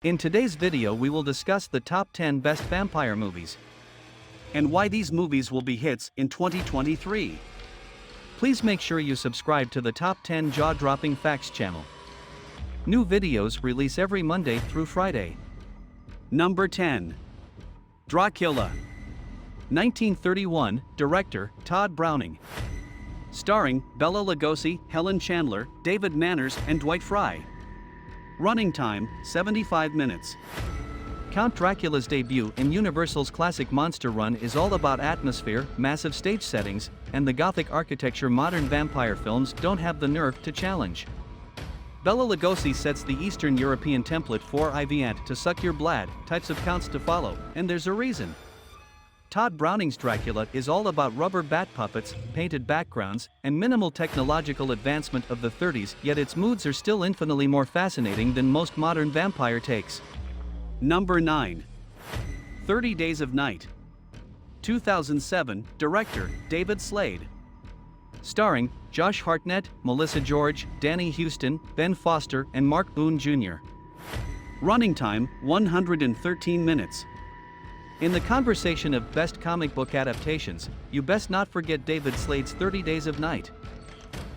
In today's video we will discuss the top 10 best vampire movies and why these movies will be hits in 2023. Please make sure you subscribe to the Top 10 Jaw-Dropping Facts channel. New videos release every Monday through Friday. Number 10. Dracula. 1931, director, Todd Browning. Starring, Bela Lugosi, Helen Chandler, David Manners and Dwight Frye. Running time, 75 minutes. Count Dracula's debut in Universal's classic monster run is all about atmosphere, massive stage settings, and the Gothic architecture modern vampire films don't have the nerve to challenge. Bela Lugosi sets the Eastern European template for Iviant to suck your blood, types of counts to follow, and there's a reason. Todd Browning's Dracula is all about rubber bat puppets, painted backgrounds, and minimal technological advancement of the 30s, yet its moods are still infinitely more fascinating than most modern vampire takes. Number 9. 30 Days of Night. 2007, director, David Slade. Starring, Josh Hartnett, Melissa George, Danny Huston, Ben Foster and Mark Boone Jr. Running time, 113 minutes. In the conversation of best comic book adaptations, you best not forget David Slade's 30 Days of Night.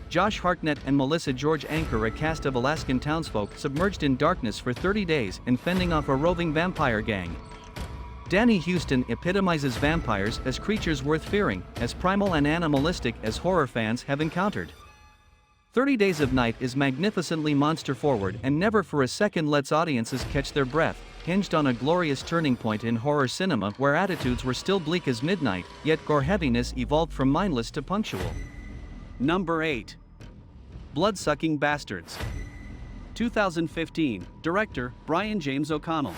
Josh Hartnett and Melissa George anchor a cast of Alaskan townsfolk submerged in darkness for 30 days and fending off a roving vampire gang. Danny Huston epitomizes vampires as creatures worth fearing, as primal and animalistic as horror fans have encountered. 30 Days of Night is magnificently monster-forward and never for a second lets audiences catch their breath, hinged on a glorious turning point in horror cinema where attitudes were still bleak as midnight, yet gore heaviness evolved from mindless to punctual. Number 8. Bloodsucking Bastards. 2015, director, Brian James O'Connell.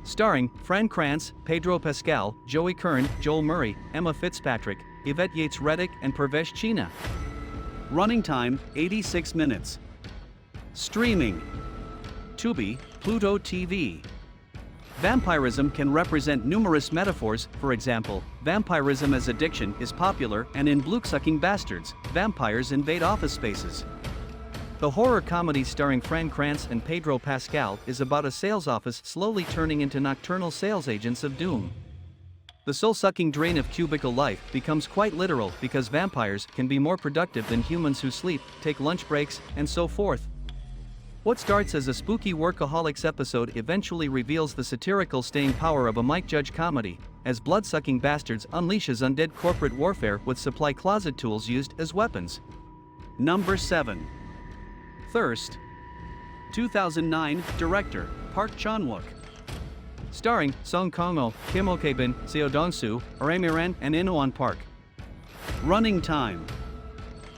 Starring, Fran Kranz, Pedro Pascal, Joey Kern, Joel Murray, Emma Fitzpatrick, Yvette Yates-Reddick and Pervesh China. Running time, 86 minutes. Streaming. Tubi, Pluto TV. Vampirism can represent numerous metaphors. For example, vampirism as addiction is popular, and in Bloodsucking Bastards, vampires invade office spaces. The horror comedy starring Fran Kranz and Pedro Pascal is about a sales office slowly turning into nocturnal sales agents of doom. The soul-sucking drain of cubicle life becomes quite literal because vampires can be more productive than humans who sleep, take lunch breaks, and so forth. What starts as a spooky workaholics episode eventually reveals the satirical staying power of a Mike Judge comedy, as Bloodsucking Bastards unleashes undead corporate warfare with supply closet tools used as weapons. Number 7. Thirst. 2009, director, Park Chan-wook. Starring, Song Kang-ho, Kim Ok-bin, Seo Dong-soo, Ray Miran and Inowon Park. Running time,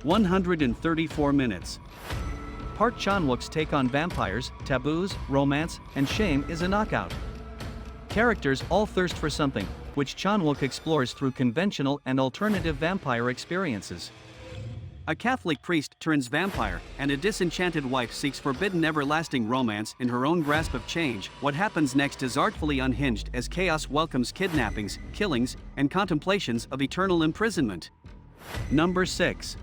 134 minutes. Park Chan-wook's take on vampires, taboos, romance, and shame is a knockout. Characters all thirst for something, which Chan-wook explores through conventional and alternative vampire experiences. A Catholic priest turns vampire, and a disenchanted wife seeks forbidden everlasting romance in her own grasp of change. What happens next is artfully unhinged as chaos welcomes kidnappings, killings, and contemplations of eternal imprisonment. Number 6.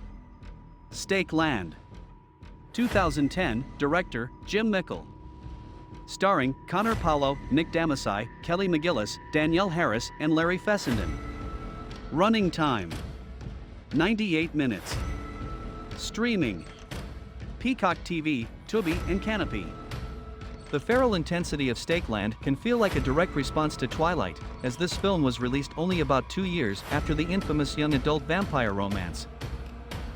Stake Land. 2010, director, Jim Mickle. Starring, Connor Paolo, Nick Damasai, Kelly McGillis, Danielle Harris, and Larry Fessenden. Running time, 98 minutes. Streaming. Peacock TV, Tubi, and Canopy. The feral intensity of Stake Land can feel like a direct response to Twilight, as this film was released only about 2 years after the infamous young adult vampire romance.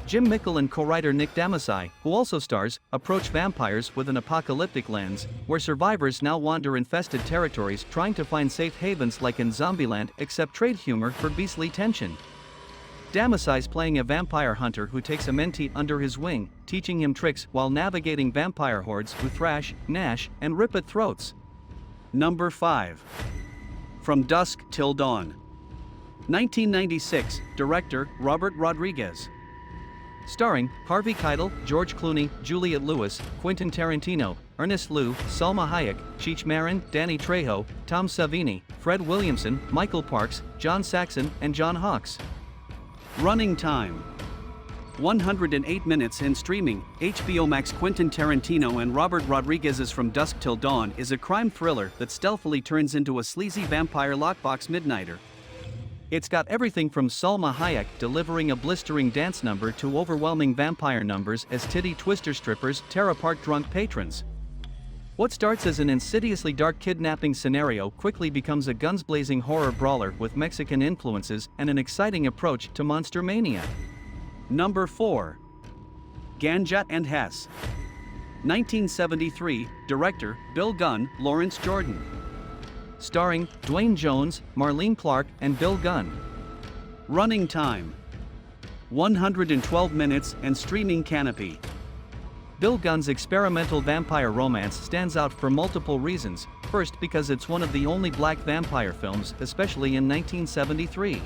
Jim Mickle and co-writer Nick Damasai, who also stars, approach vampires with an apocalyptic lens, where survivors now wander infested territories trying to find safe havens like in Zombieland, except trade humor for beastly tension. Damasai's playing a vampire hunter who takes a mentee under his wing, teaching him tricks while navigating vampire hordes who thrash, gnash, and rip at throats. Number 5. From Dusk Till Dawn. 1996, director, Robert Rodriguez. Starring, Harvey Keitel, George Clooney, Juliette Lewis, Quentin Tarantino, Ernest Liu, Salma Hayek, Cheech Marin, Danny Trejo, Tom Savini, Fred Williamson, Michael Parks, John Saxon, and John Hawkes. Running time, 108 minutes and streaming. HBO Max. Quentin Tarantino and Robert Rodriguez's From Dusk Till Dawn is a crime thriller that stealthily turns into a sleazy vampire lockbox midnighter. It's got everything from Salma Hayek delivering a blistering dance number to overwhelming vampire numbers as titty twister strippers tear apart drunk patrons. What starts as an insidiously dark kidnapping scenario quickly becomes a guns-blazing horror brawler with Mexican influences and an exciting approach to monster mania. Number 4. Ganja and Hess. 1973, director, Bill Gunn, Lawrence Jordan. Starring, Dwayne Jones, Marlene Clark, and Bill Gunn. Running time: 112 minutes and streaming. Canopy. Bill Gunn's experimental vampire romance stands out for multiple reasons. First, because it's one of the only black vampire films, especially in 1973.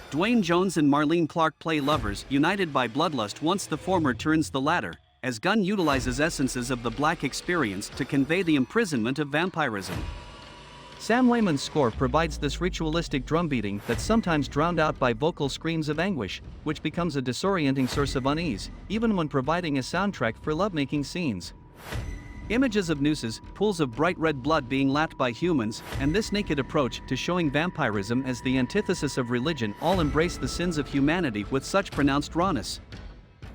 Dwayne Jones and Marlene Clark play lovers united by bloodlust once the former turns the latter, as Gunn utilizes essences of the black experience to convey the imprisonment of vampirism. Sam Lehman's score provides this ritualistic drumbeating that's sometimes drowned out by vocal screams of anguish, which becomes a disorienting source of unease, even when providing a soundtrack for lovemaking scenes. Images of nooses, pools of bright red blood being lapped by humans, and this naked approach to showing vampirism as the antithesis of religion all embrace the sins of humanity with such pronounced rawness.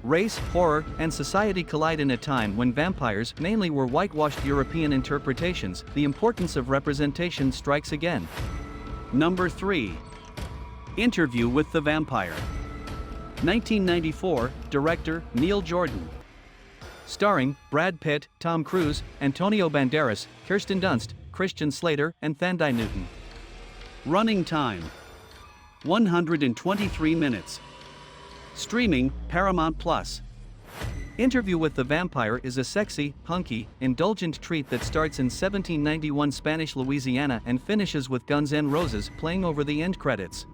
Race, horror, and society collide in a time when vampires mainly were whitewashed European interpretations. The importance of representation strikes again. Number 3. Interview with the Vampire. 1994, director, Neil Jordan. Starring, Brad Pitt, Tom Cruise, Antonio Banderas, Kirsten Dunst, Christian Slater, and Thandai Newton. Running time: 123 minutes. Streaming, Paramount+. Interview with the Vampire is a sexy, hunky, indulgent treat that starts in 1791 Spanish Louisiana and finishes with Guns N' Roses playing over the end credits.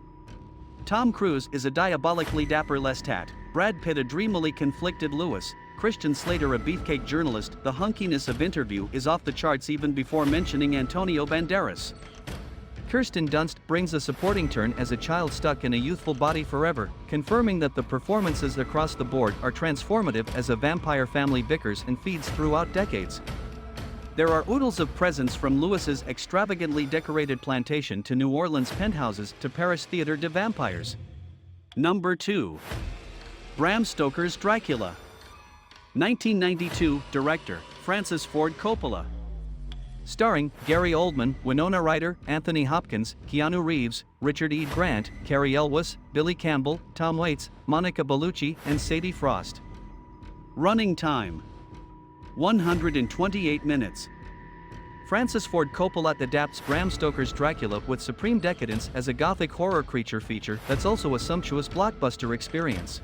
Tom Cruise is a diabolically dapper Lestat, Brad Pitt a dreamily conflicted Lewis, Christian Slater a beefcake journalist. The hunkiness of Interview is off the charts even before mentioning Antonio Banderas. Kirsten Dunst brings a supporting turn as a child stuck in a youthful body forever, confirming that the performances across the board are transformative as a vampire family bickers and feeds throughout decades. There are oodles of presence from Lewis's extravagantly decorated plantation to New Orleans penthouses to Paris Theatre de Vampires. Number 2. Bram Stoker's Dracula. 1992, director, Francis Ford Coppola. Starring, Gary Oldman, Winona Ryder, Anthony Hopkins, Keanu Reeves, Richard E. Grant, Cary Elwes, Billy Campbell, Tom Waits, Monica Bellucci, and Sadie Frost. Running time: 128 minutes. Francis Ford Coppola adapts Bram Stoker's Dracula with supreme decadence as a gothic horror creature feature that's also a sumptuous blockbuster experience.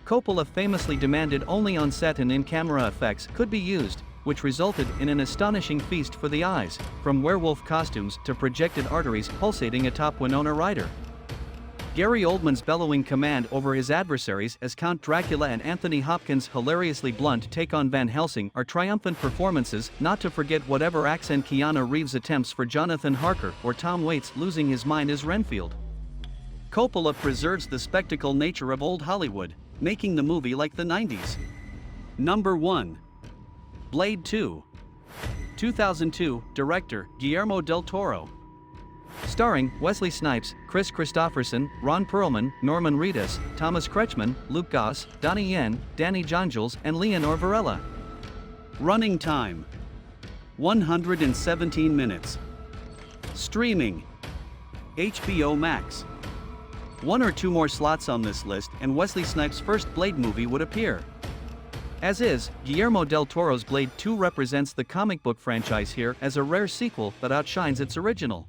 Coppola famously demanded only on-set and in-camera effects could be used, which resulted in an astonishing feast for the eyes, from werewolf costumes to projected arteries pulsating atop Winona Ryder. Gary Oldman's bellowing command over his adversaries as Count Dracula and Anthony Hopkins' hilariously blunt take on Van Helsing are triumphant performances, not to forget whatever accent Keanu Reeves attempts for Jonathan Harker or Tom Waits losing his mind as Renfield. Coppola preserves the spectacle nature of old Hollywood, making the movie like the 90s. Number 1. Blade 2. 2002, director, Guillermo del Toro. Starring, Wesley Snipes, Chris Christopherson, Ron Perlman, Norman Reedus, Thomas Kretschmann, Luke Goss, Donnie Yen, Danny Johnjuls, and Leonor Varela. Running time: 117 minutes. Streaming, HBO Max. One or two more slots on this list and Wesley Snipes' first Blade movie would appear. As is, Guillermo del Toro's Blade 2 represents the comic book franchise here as a rare sequel that outshines its original.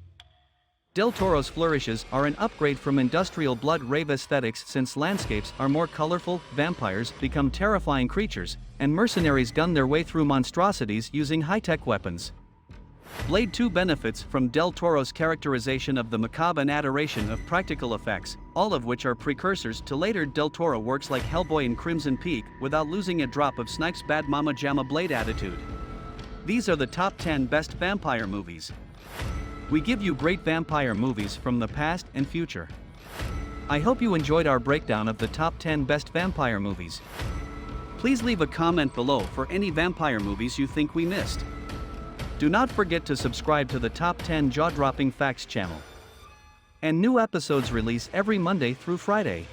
Del Toro's flourishes are an upgrade from industrial blood rave aesthetics since landscapes are more colorful, vampires become terrifying creatures, and mercenaries gun their way through monstrosities using high-tech weapons. Blade 2 benefits from Del Toro's characterization of the macabre and adoration of practical effects, all of which are precursors to later Del Toro works like Hellboy and Crimson Peak, without losing a drop of Snipes' bad mama jamma Blade attitude. These are the top 10 best vampire movies. We give you great vampire movies from the past and future. I hope you enjoyed our breakdown of the top 10 best vampire movies. Please leave a comment below for any vampire movies you think we missed. Do not forget to subscribe to the Top 10 Jaw-Dropping Facts channel. And new episodes release every Monday through Friday.